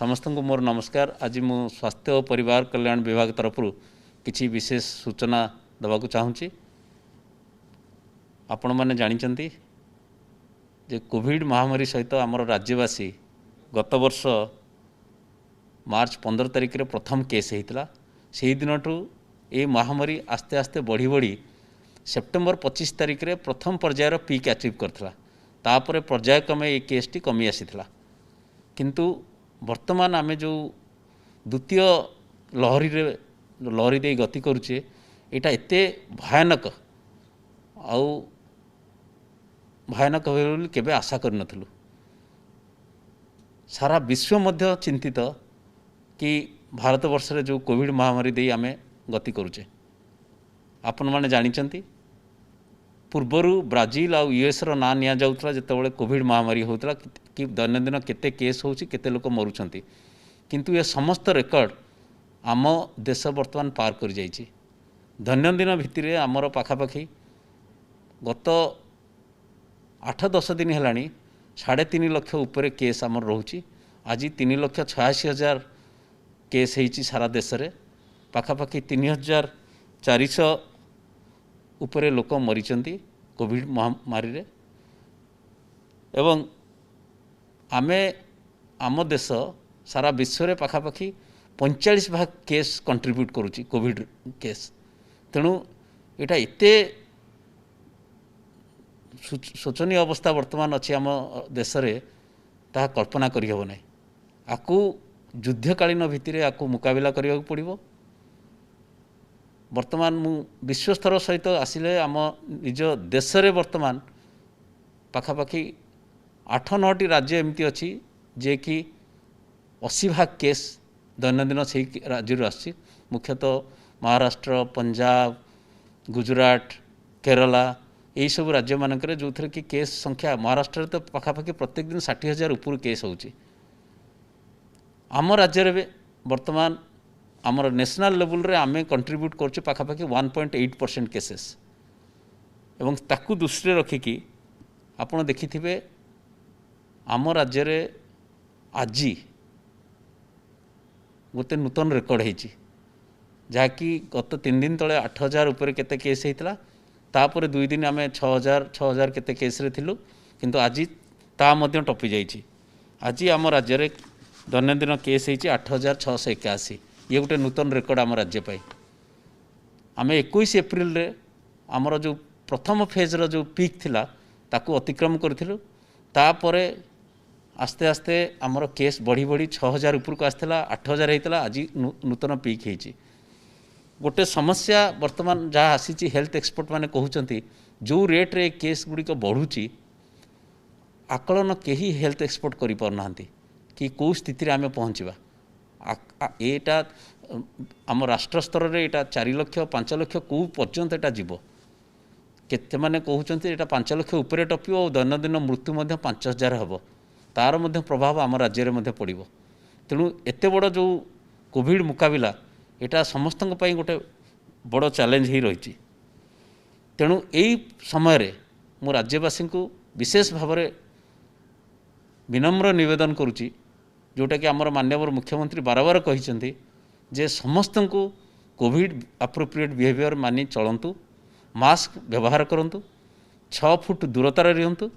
समस्त को मोर नमस्कार। आज मु स्वास्थ्य और परिवार कल्याण विभाग तरफ किसी विशेष सूचना देवाक चाहूँगी। आपण मैंने जानते जे कोविड महामारी सहित आमर राज्यवासी गत वर्ष मार्च 15 तारिख रे प्रथम केस होता। से दिन ठू ये महामारी आस्ते आस्ते बढ़ी बढ़ी सेप्टेम्बर 25 तारिख रे प्रथम पर्यायर पीक अचीव करथिला। तापर पर्यायक्रमे ये केसटी कमी आसीथिला। किंतु वर्तमान आमे जो द्वितीय लहरी दे गति करुचे एटा एते भयानक भयानक हो केबे आशा कर नथलु। सारा विश्व मध्य चिंतित कि भारत वर्ष रे जो कोविड महामारी दे आमे गति करुचे। आपण माने जानिचंती पूर्वर ब्राजिल आउ यूएस रो ना निया जाउतला जेतेबेले कोविड महामारी होतला कि दैनंदिन केते केस होची केते लोक मरुचंती। किंतु ये समस्त रेकर्ड आम देश वर्तमान पार कर जाइछि। दैनंदिन भितर आमर पाखापाखि गत 8-10 दिन हेलानी 3.5 लाख उपरे केस आमर रोची। आज 3,86,000 केस होइछि सारा देश रे। पाखापाखि 3,400 उपरे लोक मरीचंती कोविड महामारी रे। एवं आमे आम देश सारा विश्व रे पाखापाखि 45% केस कंट्रीब्यूट करुच्ची कोविड केस। तेणु एटा एते शोचनीय अवस्था वर्तमान अच्छी आम देश रे ता कल्पना करि हेबो नै। आकु युद्धकालीन भित्तिरे आकु मुकाबिला करिया पड़िबो। वर्तमान मु विश्वस्तर सहित आसिले आम निज देश रे वर्तमान पाखापाखि 8-9टी राज्य एमती अच्छी जे कि 80% केस दैनंदिन से राज्य आसी। मुख्यतः महाराष्ट्र, पंजाब, गुजरात, केरला यही सब राज्य मानक जो थे कि केस संख्या महाराष्ट्र तो पाखापाखि प्रत्येक दिन 60,000 ऊपर केस होची। आम राज्य रे वर्तमान आमर नेशनल लेवल रे आमे कंट्रीब्यूट करछु पाखापाखि 1.8% केसेस। एवं ताकू दृष्टि रखिकी आपण देखिथिबे आम राज्य रे आजी गोटे नूतन रेकर्ड होइछि जहाँकि गत 3 दिन तले 8,000 उपरे केते केस होइतला। तापर 2 दिन आमे 6,000 केते केस रे थिलु। किंतु आज ता मध्य टपी जाइछि। आज आम राज्य रे दैनंदिन केस होइछि 8,681। ये गोटे नूतन रेकर्ड आम राज्य पाई। आम 21 एप्रिल रे आमर जो प्रथम फेज रो जो पीक थिला ताकू अतिक्रम करथिलु। तापर आस्ते आस्ते आमर केस बढ़ी बढ़ी 6,000 ऊपर को आसला 8,000 होता। आज नूतन पीक होइछि। गोटे समस्या वर्तमान जहाँ आसी हेल्थ एक्सपर्ट माने कहउचंती जो रेट रे केस गुड़िक बढ़ुची आकलन केही हेल्थ एक्सपर्ट करि पारनांती कि कौ स्थिति रे आमे पहुँचवा। एटा आम राष्ट्र स्तर रे एटा 4 लाख 5 लाख कौ पर्यंत एटा जीवो। केते माने कहउचंती एटा 5 लाख उपरे टपियो और दैनंदिन मृत्यु मध्य 5,000 हबो। तार मध्य प्रभाव आम राज्य रे मध्य पड़िबो। तेणु एते बड़ जो कोविड मुकाबिला एटा समस्त गोटे बड़ चैलेंज ही रही। तेणु यही समय रे मु राज्यवासी को विशेष भाव में विनम्र निवेदन करुच्ची जोटा कि आमर माननीय मुख्यमंत्री बार बार कही जे समस्त को कोविड एप्रोप्रिएट बिहेवियर मानि चलतु, मास्क व्यवहार करंतु, 6 फुट दूरतार रुहतु,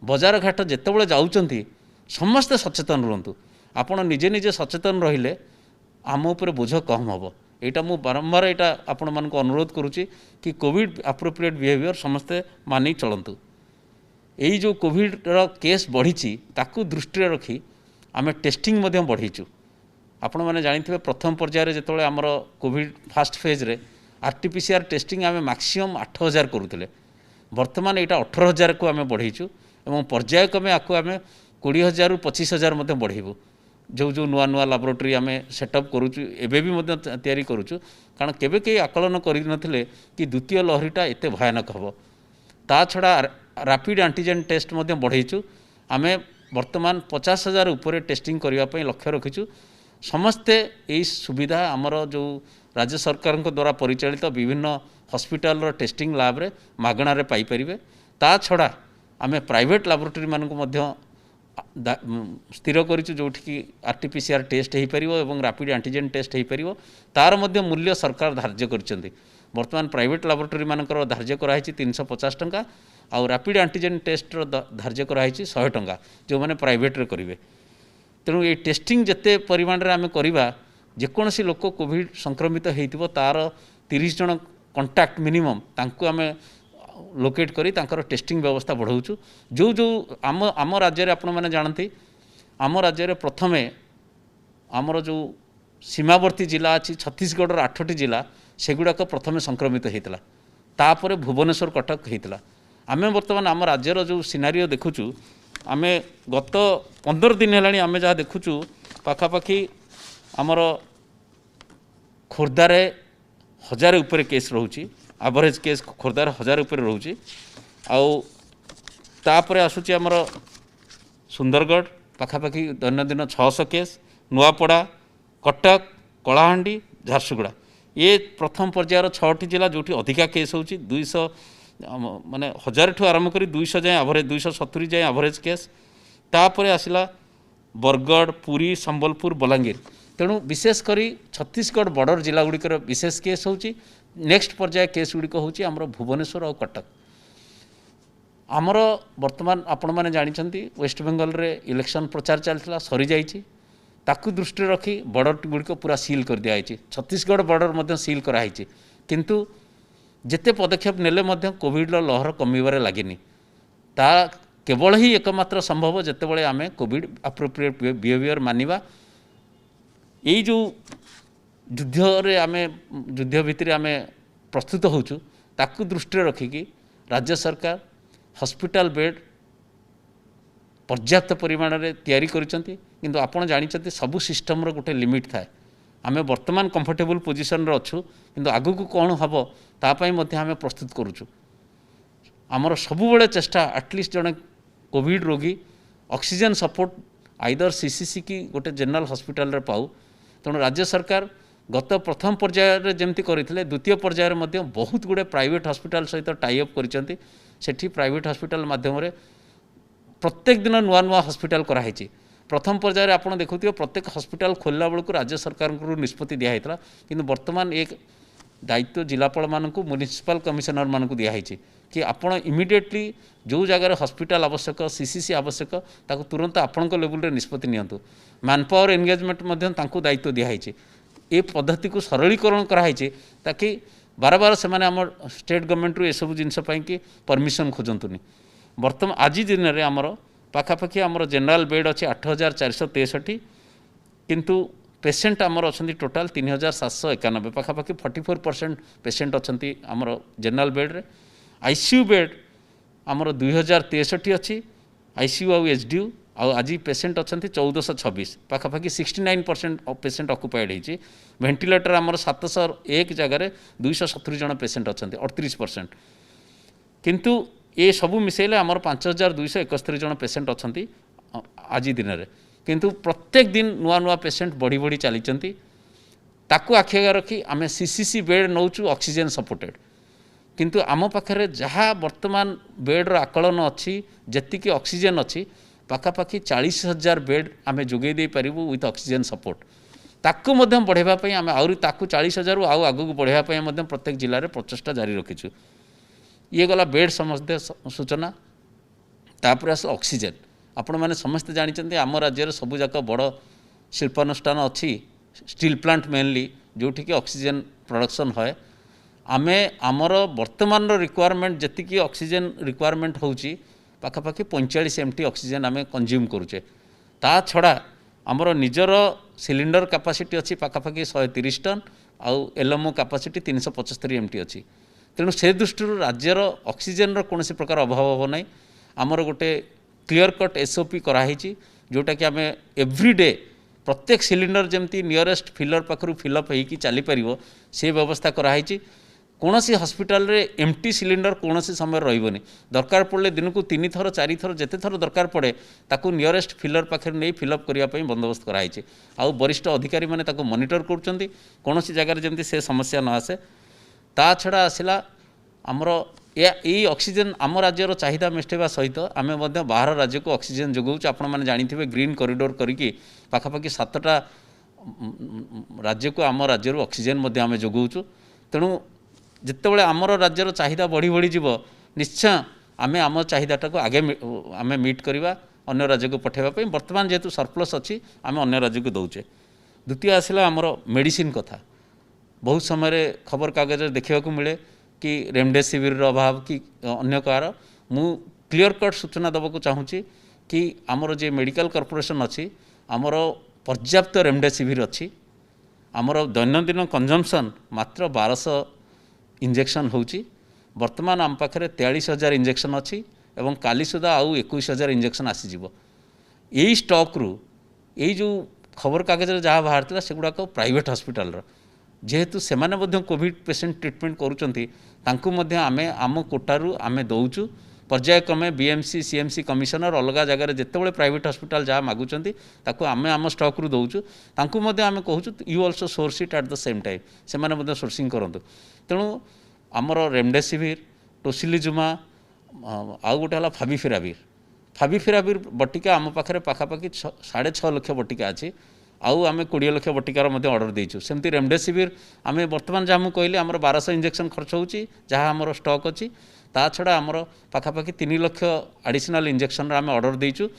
बजार घाट जितेबाला जाऊँच समस्ते सचेतन रुहतु। आपण निजे निजे सचेतन रहिले आम उपर बोझ कम हम। यहाँ मु बारंबार यहाँ आपण मान अनुरोध करुच्ची कि कोविड एप्रोप्रिएट बिहेवियर समस्ते मानि चलतु। यही जो कोविड केस बढ़ी ताकू दृष्टि रखी आम टेस्टिंग बढ़ीचु। आपण मैंने जानी प्रथम पर्यायर जो आमर कोविड फास्ट फेज रे आरटीपीसीआर टेस्टिंग आम मैक्सिमम 8,000 करुले। वर्तमान यहाँ 18,000 को आम बढ़ीचु और पर्यायक्रमे आपको आम 20,000 ରୁ 25,000 बढ़ेबू। जो जो नुआ नुआ लैबोरेटरी आम सेटअप करुचु एबे भी तैयारी करुचु। कारण केबे कई आकलन करनथिले कि द्वितीय लहरीटा एते भयानक हबो। ता छड़ा रैपिड एंटीजन टेस्ट बढ़ेचु। आम वर्तमान 50,000 उपरे टेस्टिंग करने लक्ष्य रखीचु। समस्ते यही सुविधा आमर जो राज्य सरकार द्वारा परिचालित विभिन्न हॉस्पिटल टेस्टिंग लैब रे मागणार पाई परिबे। ता छड़ा आम प्राइवेट लैबोरेटरी मानक स्थिर करूँ जो RT-PCR टेस्ट हो पार और रैपिड एंटीजन टेस्ट हो पार तार मध्य मूल्य सरकार धार्य कर बर्तमान प्राइवेट लैबोरेटरी मानकर धार्य कराई 350 टंका आउ रैपिड एंटीजन टेस्ट धार्य कराई 100 टंका जो मैंने प्राइवेट रे करेंगे। तेणु ये टेस्टिंग जिते परिमाण रे आमे करिबा जेकोसी लोक कोविड संक्रमित होइतिबो तार 30 जन कंटाक्ट मिनिमम तांको आमे लोकेट करी तांकर टेस्टिंग व्यवस्था बढ़ाऊँ जो जो आम राज्य आपण मैंने जानती आम राज्य प्रथमे आमर जो सीमावर्ती जिला अच्छी छत्तीसगढ़ 8टी जिला सेगुड़ाक प्रथमे संक्रमित होता तापर भुवनेश्वर कटक होता आम बर्तमान आम राज्यर जो सिनारियो देखुचु आम गत 15 दिन है आम जहाँ देखुचु पाखापाखि आमर खोर्धार 1000 उपरे केस रोची एवरेज केस खोर्धार 1000 उपरे रोची आउे आसूची आमर सुंदरगढ़ पाखापाखि दैनंदिन 600 केस नुआपड़ा कटक कलाहांडी झारसुगुड़ा ये प्रथम पर्यायर 6टी जिला जो अधिका केस होची 200 माने 1000 ठू आरंभ करी 200 जाए एवरेज 270 जाए एवरेज केस तापर आसला बरगढ़ पुरी संबलपुर बलांगीर तेणु विशेषकर छत्तीसगढ़ बॉर्डर जिला गुड़िकर विशेष केस होची नेक्स्ट पर्याय केस गुड़िक होची आमर भुवनेश्वर और कटक आमर वर्तमान आपण मैंने जानते वेस्ट बेंगल रे इलेक्शन प्रचार चलता सरी जाइए ताकू दृष्टि रखी बॉर्डर गुड़िक पूरा सील कर दिखाई छत्तीसगढ़ बॉर्डर सील कराई किंतु जिते पदक्षेप नेले कोविड लहर कमिबार लगिनी ता केवल ही एकमात्र संभव जितेबाला आम कोविड एप्रोप्रिएट बिहेवियर मानिबा यही जो युद्ध आम युद्ध भितर आम प्रस्तुत होचु ताकू दृष्टि रखिकी राज्य सरकार हॉस्पिटल बेड पर्याप्त परिमाण में तैयारी करिसेंती किंतु आपण जानिछंती सबु सिस्टम रो गोटे लिमिट थाए आम वर्तमान कंफर्टेबल पोजिशन रे अच्छु किंतु आगु को कौन हम तापाई मध्य आम प्रस्तुत करुचु आमर सबुबले चेष्टा एटलिस्ट जड़े कोविड रोगी ऑक्सीजन सपोर्ट आइदर सीसीसी की गोटे जनरल हॉस्पिटल रे पाऊ तेणु राज्य सरकार गत प्रथम पर्यायर जमती करते द्वितीय पर्यायर बहुत गुड़े प्राइवेट हॉस्पिटल सहित टाइअप करिसेंती सेठी प्राइवेट हॉस्पिटल माध्यम प्रत्येक दिन नुआ नुआ हॉस्पिटल कराई प्रथम पर्यायर आपड़ देखुए प्रत्येक हॉस्पिटल खोलला बेलू राज्य सरकार निष्पत्ति दिखाई किंतु वर्तमान एक दायित्व जिलापाल मानक म्युनिसिपल कमिशनर मानक दिखाई कि आपड़ इमिडिएटली जो जगह हॉस्पिटल आवश्यक सीसीसी आवश्यक ताकू तुरंत आपण लेवल निष्पत्ति नियंतु मैन पावर एंगेजमेंट दायित्व दिखाई ए पद्धति को सरलीकरण कराई ताकि बार बार से स्टेट गवर्नमेंट रू सब जिनस कि परमिशन खोजतुनि बर्तमान आज दिन में आमर पाखापाखि आमर जनरल बेड अच्छी 8463 किंतु पेसेंट आमर अच्छा टोटाल 3791 पाखापाखि 44% पेसेंट अच्छा आमर जनरल बेड रे आईसीयू बेड आमर 2063 अच्छी आईसीयू आउ एचडीयू आज पेसेंट अच्छा 1426 पाखापाखि 69% पेसेंट अक्युपाइड होती वेंटिलेटर आमर 701 जगह 270 जन पेसेंट अच्छा 38% किंतु ये सबू मिसेले आमर 5271 जन पेसेंट अच्छा आज दिन में किंतु प्रत्येक दिन नुआ नुआ पेसेंट बढ़ी बढ़ी चली ताकू आखि आगे रखी आम सीसीसी बेड नौचु ऑक्सीजन सपोर्टेड किंतु आम पाखे जहाँ वर्तमान बेड्र आकलन अच्छी जी ऑक्सीजन अच्छी पाखापाखि 40,000 बेड आम जोगे दे पारिबु विथ ऑक्सीजन सपोर्ट ताकू बढ़ावाई आम आहरी ताकू 40,000 आउ आगू बढ़ावाई प्रत्येक जिले में प्रचेषा जारी रखीचु ये गला बेड समस्ते सूचना तापर आस ऑक्सीजन आपण मैंने समस्ते जानते आम राज्य सबूक बड़ शिल्पानुष्ठान अच्छी स्टील प्लांट मेनली जोटि कि ऑक्सीजन प्रोडक्शन है आम आमर वर्तमान रिक्वायरमेंट जी ऑक्सीजन रिक्वायरमेंट होची पाखापाखि 45 MT ऑक्सीजन आम कंज्यूम करुचे ता छड़ा आमर निजर सिलिंडर कैपेसिटी अच्छी पाखापाखि 130 टन आउ एलएमओ कैपेसिटी 375 MT अच्छी तेणु से दृष्टि राज्यर ऑक्सीजन कौन प्रकार अभाव हम ना आमर गोटे क्लीयर कट एसओपी कराई जोटा कि आम एव्रीडे प्रत्येक सिलिंडर जमती नियरेस्ट फिलर पाखु फिलअप होगी चली पार से व्यवस्था कराई कौन सी हॉस्पिटल रे एमटी सिलिंडर कौन समय रही दरकार पड़े दिन को 3 थर 4 थर जिते थर दरकार पड़े ताकू नियरेस्ट फिलर पाखे नहीं फिलअप करने बंदोबस्त कराई आउ वरिष्ठ अधिकारी मैंने मॉनिटर कौन सी जगह जमती से समस्या न आसे ता छड़ा आसला आमर এই অক্ସିଜେନ୍ ଆମ ରାଜ୍ୟର ଚାହିଦା ମେଣ୍ଟାଇବା ସହିତ ଆମେ ମଧ୍ୟ ବାହାର ରାଜ୍ୟକୁ ଅକ୍ସିଜେନ୍ ଯୋଗାଉଛୁ। ଆପଣମାନେ ଜାଣିଥିବେ ଗ୍ରୀନ୍ କରିଡୋର କରିକି ପାଖାପାଖି 7ଟା ରାଜ୍ୟକୁ ଆମ ରାଜ୍ୟରୁ ଅକ୍ସିଜେନ୍ ମଧ୍ୟ ଆମେ ଯୋଗାଉଛୁ। ତେଣୁ ଯେତେବେଳେ ଆମର ରାଜ୍ୟର ଚାହିଦା ବଢ଼ି ବଢ଼ିଯିବ ନିଶ୍ଚୟ ଆମେ ଆମ ଚାହିଦାଟାକୁ ଆଗେ ଆମେ ମିଟ୍ କରିବା ଅନ୍ୟ ରାଜ୍ୟକୁ ପଠାଇବା ପାଇଁ। ବର୍ତ୍ତମାନ ଯେହେତୁ ସରପ୍ଲସ୍ ଅଛି ଆମେ ଅନ୍ୟ ରାଜ୍ୟକୁ ଦେଉଛେ। ଦ୍ୱିତୀୟ ଆସିଲା ଆମର ମେଡ଼ିସିନ କଥା। ବହୁତ ସମୟରେ ଖବରକାଗଜରେ ଦେଖିବାକୁ ମିଳେ कि रेमडेसिविर अभाव कि अन्य कार मु क्लियर कट सूचना देवाक चाहूँगी कि आमर जे मेडिकल कॉर्पोरेशन अच्छी आमर पर्याप्त रेमडेसिविर अच्छी। आमर दैनंदिन कंजम्पशन मात्र 1200 इंजेक्शन होची। वर्तमान आम पाखे 43,000 इंजेक्शन अच्छी एवं काली सुधा आउ 21,000 इंजेक्शन आसीजिव। यही स्टॉक रु यही जो खबर कागज जहाँ बाहर से गुड़ाक प्राइवेट हॉस्पिटल जेहेतु से कोविड पेशेंट ट्रीटमेंट करुँच आमे आम कोटारू आमे दौचु पर्यायक्रमे बीएमसी सीएमसी कमिशनर अलग जगह जितेबाला प्राइवेट हॉस्पिटल जहाँ मागुंट ताकू आमे आम स्टॉक रु दौचु। आमे कहूँ you also source it at the same time से सोर्सिंग करूँ। तेणु आमर रेमडेसिविर टोसिलिजुमा आउ गोटे है फाविपिराविर बटिका आम पाखे पाखापाखि 6.5 लाख बटिका अच्छी। आउ आमे 20 लाख बटिकार ऑर्डर देचु। सेमती रेमडेसिविर आमे वर्तमान जहाँ कहली आमर 1200 इंजेक्शन खर्च होची जहाँ आमर स्टॉक अच्छी। ता छड़ा आमर पाखापाखि 3 लाख एडिशनल इंजेक्शन आमे ऑर्डर देचु।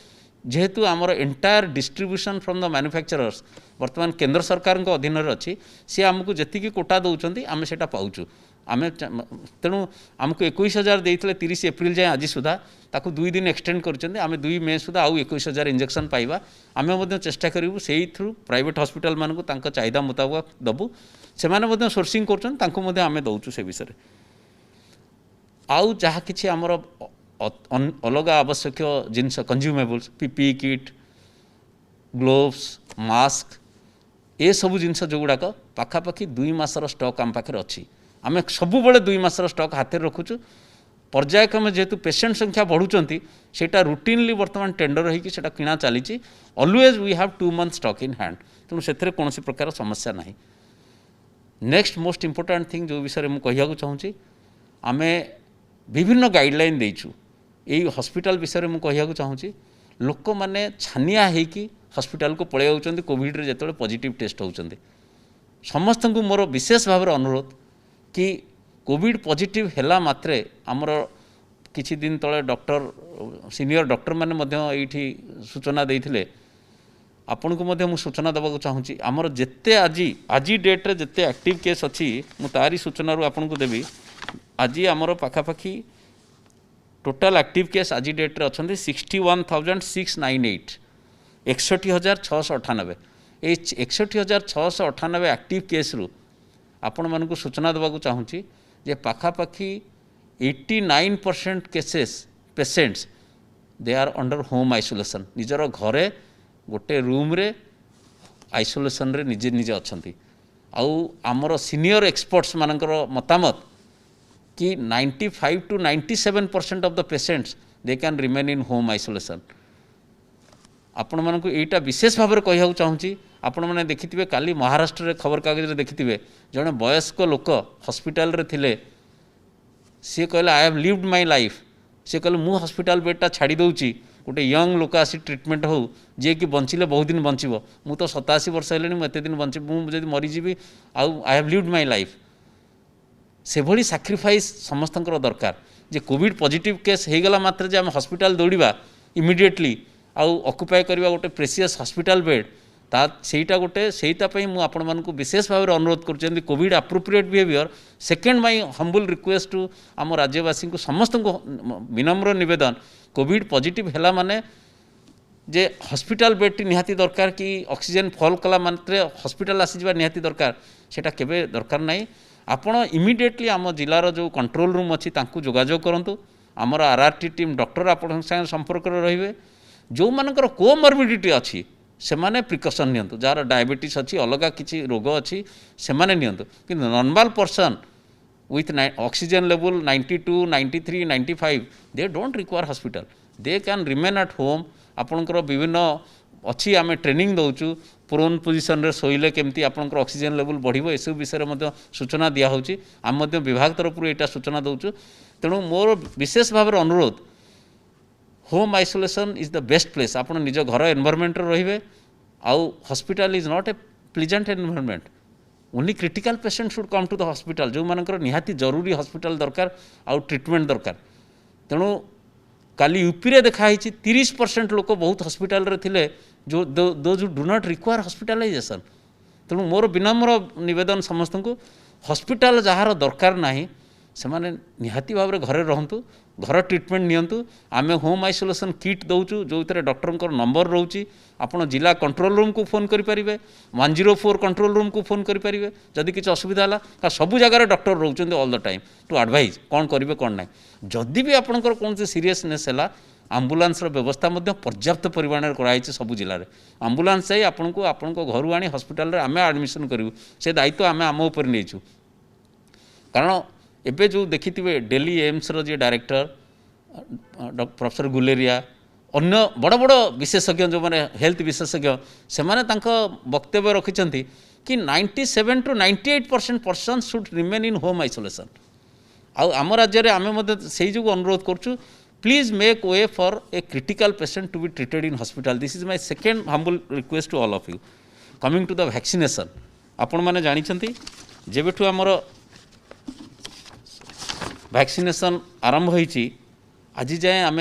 जेहेतु आमर entire distribution from the manufacturers वर्तमान केंद्र सरकार अधीन अच्छी सी आमको जी कोटा दौरान आम से पाचु आमे। तेणु आमको 21,000 देते 30 एप्रिल जाए आज सुधा ताकू 2 दिन एक्सटेंड कर आमे 2 मे सुधा आउ 21,000 इंजेक्शन पाइबा। आमे चेष्टा करूँ से थ्रू प्राइवेट हॉस्पिटल मानक चाहिदा मुताबक दबु से सोर्सिंग कर आमे दौचु। से विषय आउ जहाँ कि आमर अलग आवश्यक जिनस consumables PP kit gloves mask ये सबू जिनस जो गुड़ाक पाखापाखि 2 मासर स्टॉक आम पाखे अच्छी। आम सब 2 मासर स्टॉक हाथ में रखुचु। पर्यायक्रमे जेहेतु पेशेंट संख्या बढ़ुंट सेटा रुटीनली वर्तमान टेंडर होगी किणा चली always we have 2 month stock in hand. तेणु से कौन प्रकार समस्या ना। नेक्स्ट मोस्ट इंपोर्टेंट थिंग जो विषय में कहूँ चाहूँगी आमे विभिन्न गाइडलाइन देचु यही हॉस्पिटल विषय में कहूँ चाहूँगी लोक मैंने छानिया होगी हॉस्पिटल को पलि जाऊँच कोविड रे जो पॉजिटिव टेस्ट होती। समस्त को मोर विशेष भाव अनुरोध कि कोविड पॉजिटिव हैला मात्रे आमर किछि दिन तले डॉक्टर सीनियर डॉक्टर माने ये सूचना देते आपन को मु सूचना देवाक चाहूँगी आमर जिते आज डेट रे जिते एक्टिव केस अच्छी मु तारी सूचना आपन को देवी। आज आमर पाखापाखि टोटाल एक्टिव केस आज डेट रे अच्छे 61,698 61,698 ये 61,698 एक्टिव केस रु आपण मानक सूचना देवाक चाहूँगी जे पाखापाखि 89% cases patients they are under home isolation निजर घरे गोटे रूम रे आइसोलेशन रे निजे निजे अच्छी। आउ आमर सीनियर एक्सपर्ट्स मानकर मतामत कि 95 to 97% of the patients they can remain in home isolation. आपण मानक एटा विशेष भाव में कहूँ चाहूँगी आपण मैंने देखिथिबे काली महाराष्ट्र रे खबर कागज रे देखिथिबे जने वयस्क लोक हॉस्पिटल रे थिले सी कहले I have lived my life सी कहले मु हॉस्पिटल बेडटा छाड़ी दउची गोटे यंग लोक आसी ट्रीटमेंट हो जे कि बंचिले बहुत दिन बंचिबो मु तो 87 वर्ष हेलेनी मु एते दिन बंचि मु जदि मरी जीवी आउ आई हैव लिव्ड माय लाइफ से भली सैक्रिफाइस समस्तंकर दरकार। जे कोविड पॉजिटिव केस हो गला मात्र जे आम हॉस्पिटल दौड़िबा इमिडिएटली आउ ऑक्युपाई करबा गोटे प्रेसियस हॉस्पिटल बेड ता सेटा गोटे सेटा मु आपण मानकु विशेष भाव में अनुरोध कर covid appropriate behaviour. Second my humble request to आम राज्यवासी को समस्त को विनम्र निवेदन कोविड पॉजिटिव हैला माने जे हॉस्पिटल बेडटी निहाती दरकार कि ऑक्सीजन फॉल कला मात्रे हॉस्पिटल आसीजा निहाती दरकार सेटा केबे दरकार नाही। आपण इमिडिएटली आम जिलार जो कंट्रोल रूम अच्छी तांकु जोगाजोग करंतु आमर आरआरटी टीम डॉक्टर आपण संगे संपर्क रहिबे। जो मानकर कोमॉर्बिडिटी अच्छी से माने प्रिकॉशन नियंतु जार डायबिटीज अच्छी अलग किसी रोग अच्छी से माने नियंतु कि normal person with oxygen level 92 93 95 they don't require hospital they can remain at home. आपणकर विभिन्न अच्छी आम ट्रेनिंग दौचु प्रोन पोजिशन रे शोले केमती आपंकर ऑक्सीजन लेवल बढ़िबो एसबु विषय में सूचना दिया होची आम विभाग तरफ यहाँ सूचना दौचु तेणु मोर विशेष भाव अनुरोध home isolation is the best place आप निज घर एनवायरमेंट रे आउ hospital is not a pleasant environment only critical patient should come to the hospital जो मानकर निहाती जरूरी हॉस्पिटल दरकार आउ ट्रीटमेंट दरकार तेणु काली यूपी रे देखाई 30% लोक बहुत हॉस्पिटल रे थिले जो those do not require hospitalisation तेणु मोर विनम्र निवेदन समस्त को हॉस्पिटल जहार दरकार नाही से माने निहाती भाव घरे रहंतु घर ट्रीटमेंट नियंतु आमे होम आइसोलेशन किट दौचु जो डॉक्टर नंबर रोची आपन जिला कंट्रोल रूम को फोन करें 104 कंट्रोल रूम को फोन करें जदि किसी असुविधा है सबू जगार डॉक्टर रोचते all the time to advise कौन करेंगे कौन ना जदि भी आपंकर कौन सीरीयसनेस है आम्बुलांस व्यवस्था पर्याप्त परिमाण कराई सबू जिले में आम्बुलांस जाई आपन को घर आनी हॉस्पिटल आम एडमिशन करूँ से दायित्व आम आम उपर नहीं कारण एबे जो देखिथिबे दिल्ली एम्स रो जे डायरेक्टर प्रोफेसर गुलेरिया अन्य बड़ बड़ विशेषज्ञ जो माने हेल्थ विशेषज्ञ से माने तांको वक्तव्य रखिचंती कि 97 to 98% person should remain in home isolation आम राज्य में आम से जो अनुरोध करूँ please make way for a critical patient to be treated in hospital this is my second humble request to all of you coming to the vaccination आपण माने जानिछंती जेबेठू आमर वैक्सीनेशन आरंभ होईची आज जाए आम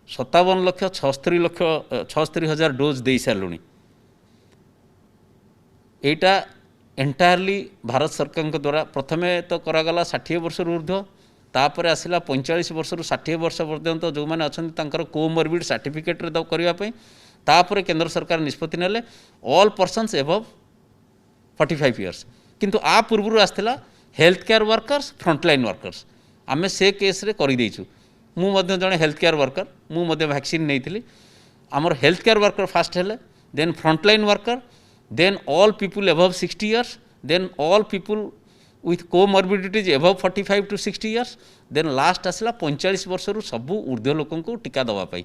57,76,00,000 डोज दे सारूँ एटा एंटायरली भारत सरकार द्वारा प्रथमे तो करागला 60 वर्ष ऊर्ध्व तापर आसला 45 वर्ष 60 वर्ष पर्यंत जो मैंने अच्छा कोमोरबिड सर्टिफिकेट करने तापर केंद्र सरकार निष्पत्ति नेले ऑल पर्सन्स एबव 45 इयर्स किंतु आ पूर्व आसला health care workers frontline workers आमे से केस रे कर देइछु मु जड़े हेल्थ केयर वर्कर मु वैक्सीन नहीं थी आमर हेल्थ केयर वर्कर फास्ट हेले then frontline worker then all people above 60 years then all people with comorbidities above 45 to 60 years then last आसला 45 वर्ष सबू ऊर्ध्व लोक टीका दवापाई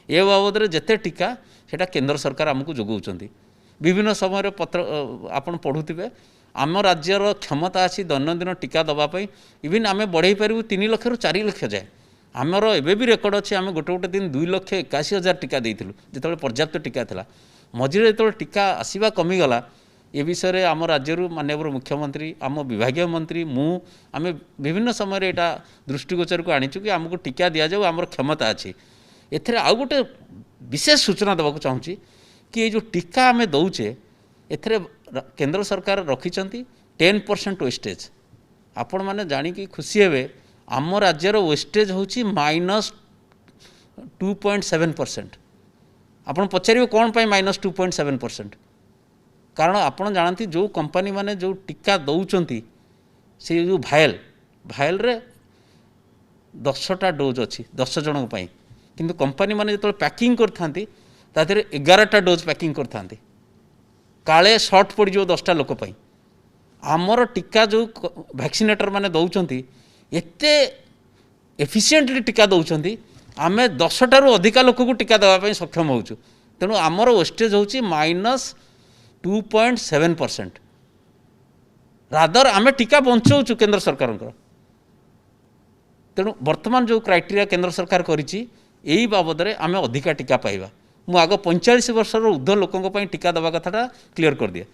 ए बाबद जिते टीका सेटा केंद्र सरकार आमको जोगाउछंती विभिन्न समय पत्र आपन पढ़ुथिबे आम राज्यर क्षमता अच्छी दैनंदिन टीका दवापाई इवन आम बढ़ई पारू 3 लाख रू 4 लाख जाए आमर एबे भी रेकर्ड अच्छे आम गोटे गोटे दिन 2,81,000 टीका देइथिलु जेतबे पर्याप्त टीका थिला मझिरे जेतबे टीका आसीबा कमीगला ए विषय में आम राज्य माननीय मुख्यमंत्री आम विभागीय मंत्री मु आम विभिन्न समय यहाँ दृष्टिगोचर को आनीचु कि आमको टीका दि जाऊ आमर क्षमता अच्छी एथरे आउ गोटे विशेष सूचना देवाक चाहूँगी कि ये जो टीका आम दौचे एथरे केंद्र सरकार रखिंट 10% वेस्टेज आपण मैंने जाणिकी खुशी हे आम राज्यर वेस्टेज हूँ -2.7%। आपड़ पचारे कौन पाई -2.7%? कारण आपड़ जानती जो कंपनी माने जो टीका दौरान से जो भायल रे 10टा डोज अच्छी 10 जन किंतु कंपनी माने जो पैकिंग करथांती तादरे 11टा डोज पैकिंग करथांती काले सर्ट पड़ जो 10टा लोक पाई आमर टीका जो वैक्सीनेटर माने दौरान एते एफिशिएंटली टीका दौरान आमे 10टारू अधिका लोक को टीका देवाई सक्षम होचु तेणु आमर वेस्टेज हूँ -2.7%। रादर आमे टीका बंचाऊँ केंद्र सरकार तेणु वर्तमान जो क्राइटेरिया केंद्र सरकार करिछि एई बाबद में आमे अधिका टीका पाइबा मु आग 45 वर्ष ऊर्ध्व लोकों टीका दवा कथाटा क्लीयर कर दिए।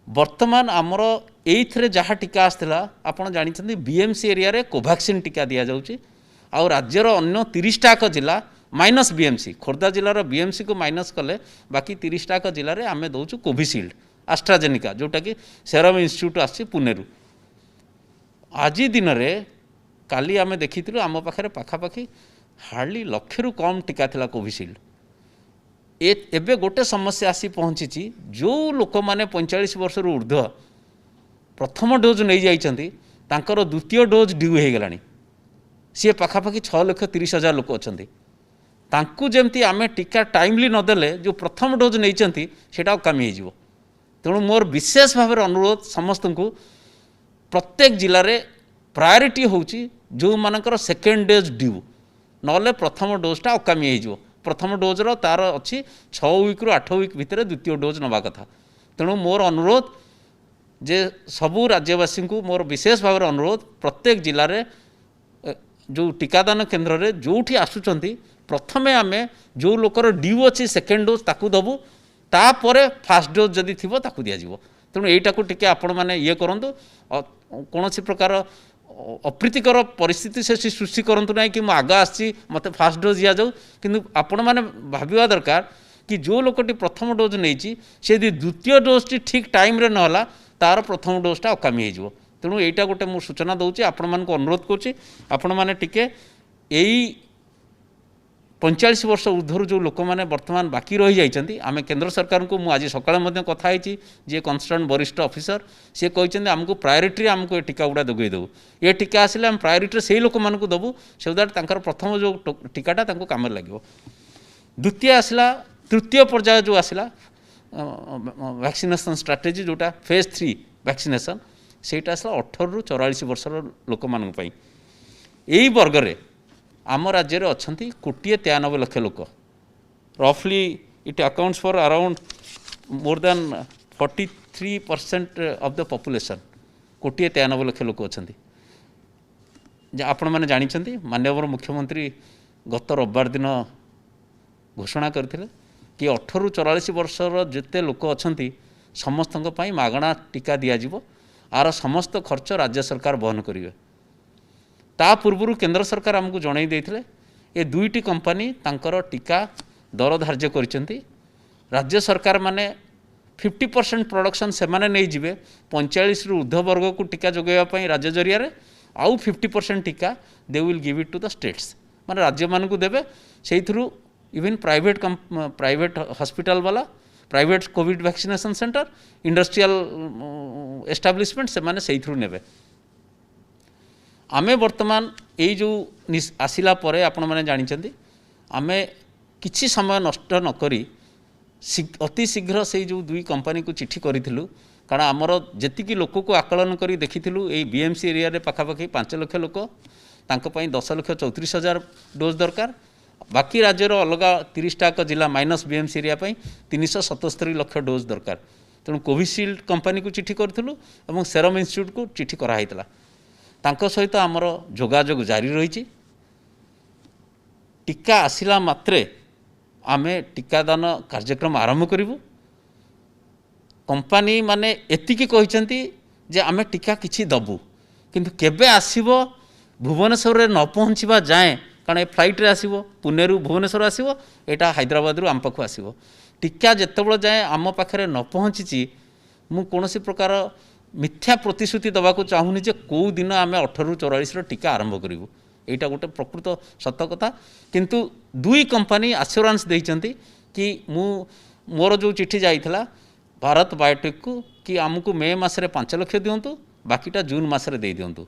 वर्तमान आमर एइथरे जहाँ टीका आसला आपड़ जानी बीएमसी एरिया रे कोवैक्सीन टीका दि जाउछि आउ राज्यर अन्य 30टाक जिला माइनस बीएमसी खोर्धा जिलार बीएमसी को माइनस कले बाकी 30टाक जिले में आम दौचु कोविशील्ड आस्ट्राजेनिका जोटा कि सेरम इंस्टीट्यूट आसी पुणे रु आज दिन में काली आम देखी आम पाखे पाखापाखि हार्डली 1,00,000 रु कम टीका थिला कोविशील्ड एबे गोटे समस्या आसी पहुँची जो लोक मैंने 45 वर्ष ऊर्ध्व प्रथम डोज नहीं जाइछंती तांकर द्वितीय डोज ड्यू हो गलानी सी पाखापाखि 6,30,000 लोक अच्छे तांकु जेमती आमे टीका टाइमली नदेले जो प्रथम डोज नहीं सेटा कमी हो तेणु मोर विशेष भाव अनुरोध समस्त को प्रत्येक जिले में प्रायोरिटी होची जो मानकर सेकेंड डोज ड्यू नले प्रथम डोजटा अकामी हो प्रथम डोज्र तार अच्छी 6 वीक रु 8 वीक भितर द्वितीय डोज नवा कथा। तेणु मोर अनुरोध जे सबू राज्यवासी को मोर विशेष भाव अनुरोध प्रत्येक जिले में जो टीकादान केन्द्र में जोठी आसुचंती प्रथमे आमे जो लोकर ड्यू अच्छी सेकेंड डोज ताकू दबू तापर फास्ट डोज जदि थी ताकू दिज्व। तेणु यहीटा टिके आपण मैंने ये करूँ कौन प्रकार अप्रीतिकर परिस्थिति से सृष्टि करूँ ना कि आगे आसी मत फास्ट डोज दि जाऊ कि आपण मैंने भाविया दरकार कि जो लोकटी प्रथम डोज नहीं से द्वितीय डोज टी ठीक टाइम रे नहला तार प्रथम डोजटा अकामी हो। तेणु यहीटा गोटे मु सूचना दूसरी आपण मान अनुरोध करुँची आपण मैंने टिके यही 45 वर्ष ऊर्ध्वर जो लोक मैंने बर्तमान बाकी रही जाइछन्ति आमे केंद्र सरकार को आज सकाଳେ कथा होती जे कंसर्न वरिष्ठ ऑफिसर सी कहते आमको प्रायोरिटी आमको ये टीका गुड़ा जोगे देवु ये टीका आसिले आम प्रायोरिटी से लोक मानक देवु सो दैट तांकर प्रथम जो टीकाटा तांको काम लगे। द्वितीय आसला तृतीय पर्याय जो आसला वैक्सीनेशन स्ट्राटेजी जोटा फेज 3 वैक्सीनेशन सेटा आसला 18 रु 44 वर्षर लोक मानक पई। एई वर्ग रे आम राज्य में अच्छा 1,93,00,000 लोक रफली it accounts for around more than 43% of the population 1,93,00,000 लोक अच्छा। आपण मैंने जानते माननीय मुख्यमंत्री गत रविवार दिन घोषणा करथिले कि 18 रु 44 वर्षर जिते लोक अच्छा समस्त मागणा टीका दिज्व आर समस्त खर्च राज्य सरकार वहन करेंगे। ता पूर्व केंद्र सरकार आमको जणाई देथिले ये दुईटी कंपनी तांकर टीका दर धार्य करिसेंती राज्य सरकार माने 50% प्रोडक्शन से माने नहीं जिवे 45 रु ऊर्ध्व वर्ग को टीका जोगाइबा पई राज्य जरिया रे आउ 50% टीका दे will give it to the states माने राज्य मान को देबे सेहि थ्रू इवन प्राइवेट हॉस्पिटल वाला private covid vaccination centre industrial establishment से माने सेहि थ्रू नेबे। आमे वर्तमान यही जो आसिला परे आपण मैंने जानते आमे किछि समय नष्ट नकरी अति शीघ्र से जो दुई कंपनी को चिट्ठी करूँ कारण आमर जी लोक को आकलन कर देखी यही बीएमसी एरिया रे पाखापाखि 5 लाख लोक तांको 10,34,000 डोज दरकार बाकी राज्यर अलग 30टा जिला minus BMC area 377 lakh dose दरकार। तेणु कोविशील्ड कंपनी को चिट्ठी करूँ और सेरम इंस्टीट्यूट को चिट्ठी कराइला तांको सहित आमर जोगाजोग जारी रही। टीका आसिला मात्रे आमे टीकादान कार्यक्रम आरंभ करूँ। कंपनी माने एतिकी कहते जे आमे टीका किछि दबु किंतु केबे आसीबो भुवनेश्वर रे न पहुँचवा जाए कारण ए फ्लाइट रे आसीबो पुणे रु भुवनेश्वर आसीबो एटा हैदराबाद रु आम पाखु आसीबो टीका जेतेबेले जाए आम पाखरे न पहुँची मु कोनोसी प्रकार मिथ्या प्रतिश्रुति दबाक चाहूनी जे कौ दिन आम 18 रु 44 टीका आरंभ करूँ यहाँ गोटे प्रकृत सत कथा किंतु दुई कंपनी आश्योरेंस देइचंती कि मोर जो चिट्ठी जाइथिला भारत बायोटेक को कि आमको मे मासरे 5 लाख दिंतु बाकीटा जून मासरे दे दिंतु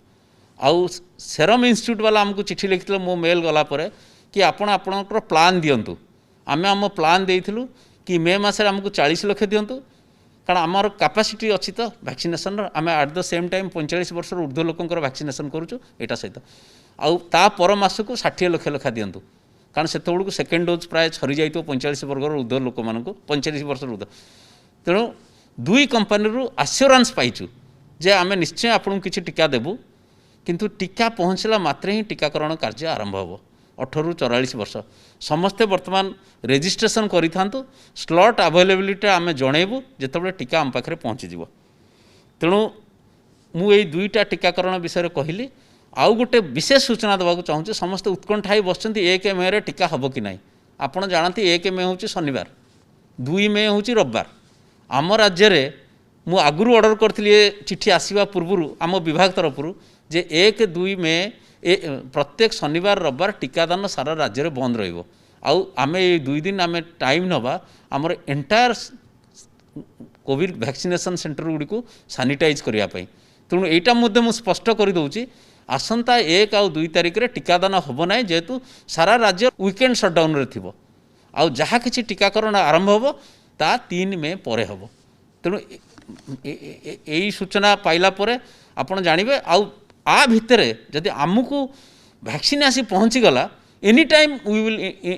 आउ सेरम इंस्टीट्यूट वाला आमको चिट्ठी लिखिले मो मेल गला परे कि आपणकर प्लान दिंतु आमे आम प्लान देइथिलु कि मे मासरे आमको 40 लाख दिंतु कारण आमर कैपेसिटी अच्छी तो वैक्सीनेशन आम एट द सेम टाइम 45 वर्ष ऊर्ध्व लोकंर वैक्सीनेशन करूँ यहाँ सहित आउ ता पर मास को 60 लाख लेखा दिंतु कारण से सेकेंड डोज प्राय सरी जाइए 45 वर्ग ऊर्ध्व लोक मान 45 वर्ष ऊर्ध्व। तेणु दुई कंपनी रू आश्योरेंस पाइचु जे आम निश्चय आपको किसी टीका देबू किंतु टीका पहुँचला मात्रे ही टीकाकरण कार्य आरंभ हो 18 रु 44 वर्ष समस्ते वर्तमान रेजिस्ट्रेशन करि थांतु स्लॉट अवेलेबिलिटी आम जनइबू जितेबाला टीका आम पाखे पहुँचीज। तेणु मुझे दुईटा टीकाकरण विषय कहली आउ गोटे विशेष सूचना देवाक चाहूँगी समस्त उत्कंठा ही बस 1 मे रे टीका हम कि ना आपड़ जानते 1 मे हूँ शनिवार 2 मे हूँ रविवार आम राज्य में मु आगुरी ऑर्डर करी चिट्ठी आसवा पूर्व आम विभाग तरफ जे 1-2 मे प्रत्येक शनिवार रविवार टीकादान सारा राज्य में बंद रहिबो आउ आमे 2 दिन आमे टाइम नवा आमर entire Covid vaccination centre Gudi को सानिटाइज करने। तेणु यहाँ मुझे स्पष्ट कर दूची आसंता 1 और 2 तारिख रे टीकादान हम ना जेहेतु सारा राज्य वीकेंड सटडाउन रे थिबो आउ जहाँ किसी टीकाकरण आरंभ हो ता 3 मे परे हम। तेणु यही सूचना पाइला परे आपण जानिबे आउ आ भितरे जदि आमको वैक्सीन आसी पहुँचीगला any time we will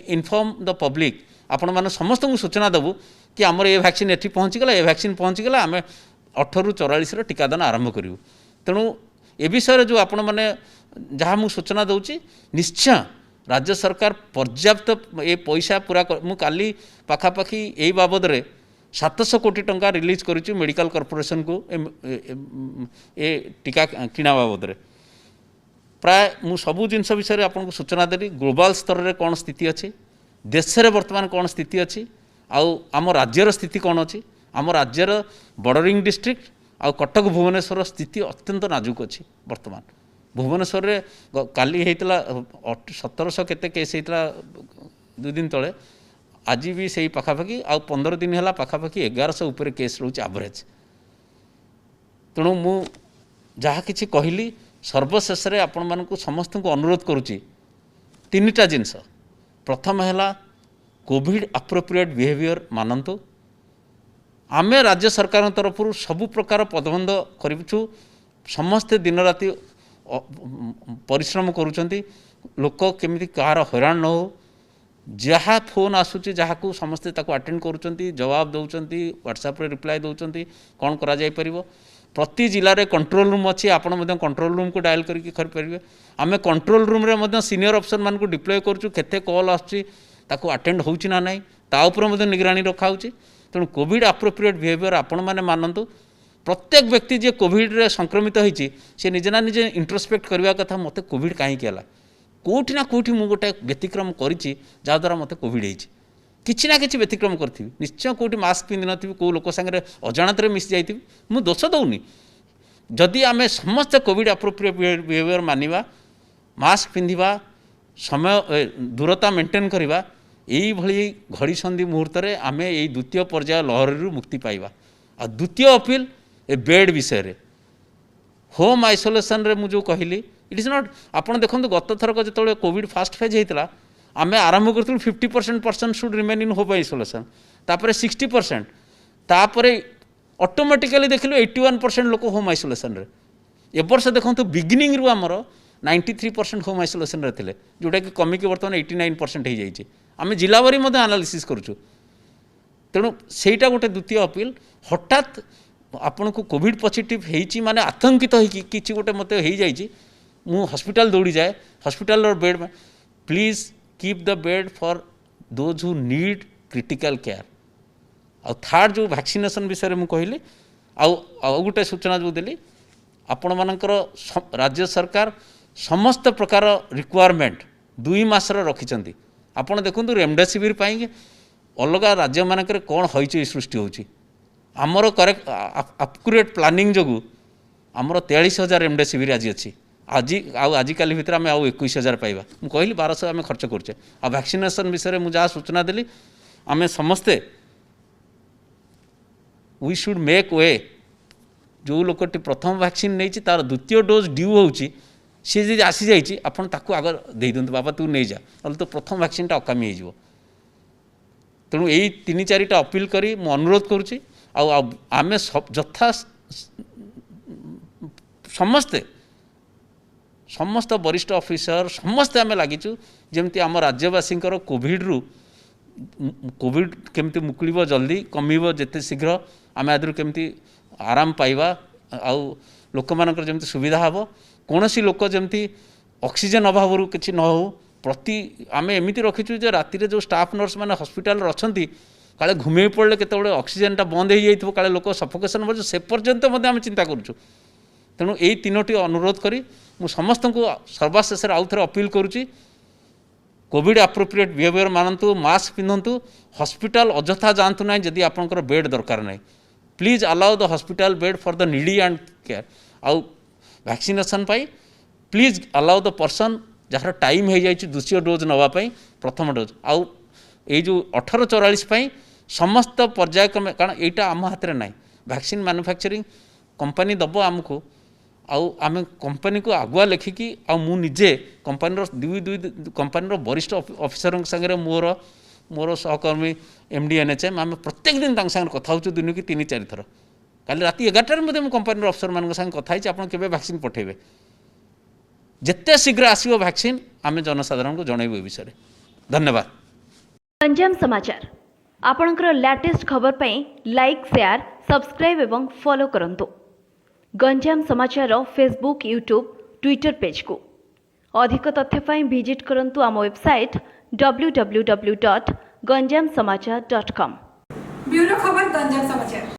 inform the public आपण मैंने समस्त को सूचना देवु कि आमर ये वैक्सीन एठी पहुँचीगला ये वैक्सीन पहुँचीगला आम 18 ରୁ 44 टीकादान आरंभ करूँ तेणु ए विषय जो आपण मैंने जहाँ मुझे सूचना दूची निश्चय राज्य सरकार पर्याप्त ये पैसा पूरा मु काली पाखापाखि यही बाबद रे 700 कोटी टंका रिलीज करुच्ची मेडिकल कॉर्पोरेशन को ए टीका किना बाबद रे प्राय मु सबू जिनस विषय आपको सूचना देली ग्लोबल स्तर में कौन स्थिति अच्छी देश में बर्तमान कौन स्थिति अच्छी आम राज्यर स्थिति कौन अच्छी आम राज्यर बॉर्डरिंग डिस्ट्रिक्ट आ कटक भुवनेश्वर स्थिति अत्यंत नाजुक अच्छी बर्तमान भुवनेश्वर रे काली होता 1700 केते केस होता 2 दिन तले आज भी सही पाखापाखि आ 15 दिन है पाखापाखि 1100 उपर केस रोच एवरेज तेणु मु जहाँ किसी कहली सर्वशेष रे आपण मानकु समस्त को अनुरोध करुच्ची 3टा जिनस प्रथम है कोविड अप्रोप्रिएट बिहेवियर मानतु आमे राज्य सरकार तरफ सबु प्रकार पदबंध करूँ समस्ते दिन राति परिश्रम करुँच लोक केमी कहार हैरान न हो जहाँ फोन आसूँ जहाँ को समस्ते अटेंड करुँच जवाब दौरान व्हाट्सएप रिप्लाई दौरान कौन कर प्रति जिले कंट्रोल रूम अच्छी आपण कंट्रोल रूम को डायल करेंगे आम कंट्रोल रूम रे सीनियर अफसर मान को डिप्लॉय करूँ केते कॉल आसू अटेंड होना ना ताऊपर निगरानी रखा तेणु कोविड अप्रोप्रिएट बिहेवियर आपण मैंने मानतु प्रत्येक व्यक्ति जे कोविड रे संक्रमित होती सी निजे ना निजे इंट्रोस्पेक्ट करने कथा मत कोविड कहीं कौटी ना कौटी मुझे गोटे व्यतिक्रम करी जहाद्वारा मत कोविड होती किसी ना कि व्यतिक्रम करी निश्चय कौटी मास्क पिंधि नी कौ लोक सागर अजाणत मिसी जाइए मुझे दोष दौनी जदि आम समस्त कोविड अप्रोप्रिएट बिहेवियर मानिबा मास्क पिंधिबा समय दूरता मेंटेन करवा यही भली घड़ी संधि मुहूर्त में आम यही द्वितीय पर्याय लहरी मुक्ति पाइबा आ द्वितीय अपील ए बेड विषय रे होम आइसोलेशन रे मुझे कहली इट इज नॉट आपड़ देखो गत थरक जो कोविड फास्ट फेज होता आम आरंभ करूँ 50% person should remain in home isolation तापर 60% तापर ऑटोमेटिकली देखिलु 81% लोक होम आइसोलेशन रे ए वर्ष देखो बिगिनिंग रु आमर 93% होम आइसोलेशन रे थिले जोटा कि कमिक बर्तमान 89% हो जाइए आम जिलावारी एनालिसिस करूँ तेणु सेटा गोटे द्वितीय अपील हठात आपन को कोविड पॉजिटिव होती माने आतंकित होती गोटे मत हो जाइए मु हॉस्पिटल दौड़ी जाए हॉस्पिटल बेड में please keep the bed for those who need critical care आ थर्ड जो वैक्सीनेशन विषय में कहली आउ गोटे सूचना जो देली आपण मानकर राज्य सरकार समस्त प्रकार रिक्वायरमेंट 2 मासर रखिंट आपड़ देखूँ रेमडेसिविर अलग राज्य मानक कौन हईच सृष्टि होची आमर करेक्ट अक्यूरेट प्लानिंग जो आमर 43,000 रेमडेसिविर आज अच्छी आजिकाली भितर आम आउ 21,000 पाइबा मुझे कहली 1200 आम खर्च करुचे आ वैक्सीनेशन विषय में जहाँ सूचना देली आम समस्ते वी शुड मेक वे जो लोकटी प्रथम वैक्सीन नहीं तार द्वितीय डोज ड्यू होची सी जी आसी जाइए आपन ताकू आग दे दिंतु बाबा तू नहीं जा ना तो प्रथम वैक्सीनटा अकामी हो तेणु यही 3-4टा अपील करी मु अनुरोध करुच्ची आम यथा समस्ते समस्त वरिष्ठ ऑफिसर समस्ते आम लगिचु जमती आम राज्यवासी कोविड रु कोविड केमती मुकुलिब जल्दी कमिब जेते शीघ्र आम आदि केमती आराम पाइबा आउ लोक मानकर जमती सुविधा हबो कौन सी लोक जमती ऑक्सीजन अभाव किसी न हो प्रति आम एमती रखीचु जे राति जो स्टाफ नर्स मैंने हॉस्पिटल अच्छा काले घूमे पड़े केतबेले ऑक्सीजनटा बंद हो जाइए काले लोक सफोकेशन बजे से पर्यंत आम चिंता करूँ तेणु यही 3टी अनुरोध करी मु समस्त को सर्वशेष आउ थे अपील करुच्ची कोविड अप्रोप्रिएट बिहेवियर मानतु मास्क पिंधतु हॉस्पिटल अजथा जातु ना जदि आपंकर बेड दरकार ना please allow the hospital bed for the needy and care आउ वैक्सीनेशन पाई प्लीज अलाउ द पर्सन जार टाइम हो जाए द्वितीय डोज नापी प्रथम डोज आउ ये जो 1844 समस्त पर्यायक्रमे कारण यहाँ आम हाथ में ना वैक्सीन मैन्युफैक्चरिंग कंपनी दब आमको आम कंपनी को आगुआ लेखिकी मुझे कंपनी कंपनी वरिष्ठ ऑफिसर संगे मोर मोर सहकर्मी एमडी एनएचएम आम प्रत्येक दिन सागर कथा हो दिन की 3-4 थर काली राति 11टार मुझे कंपनी अफसर मान संगे कथा आप वैक्सीन पठेबे जिते शीघ्र आसो वैक्सीन आम जनसाधारण को जनइबू ए विषय। धन्यवाद। गंजाम समाचार आपणकर लेटेस्ट खबर पई लाइक शेयर सब्सक्राइब एवं फॉलो करंतु। गंजाम समाचार फेसबुक यूट्यूब ट्विटर पेज को अधिक तथ्य पई विजिट करंतु आम वेबसाइट www.ganjamsamachar.com। ब्यूरो खबर गंजाम समाचार।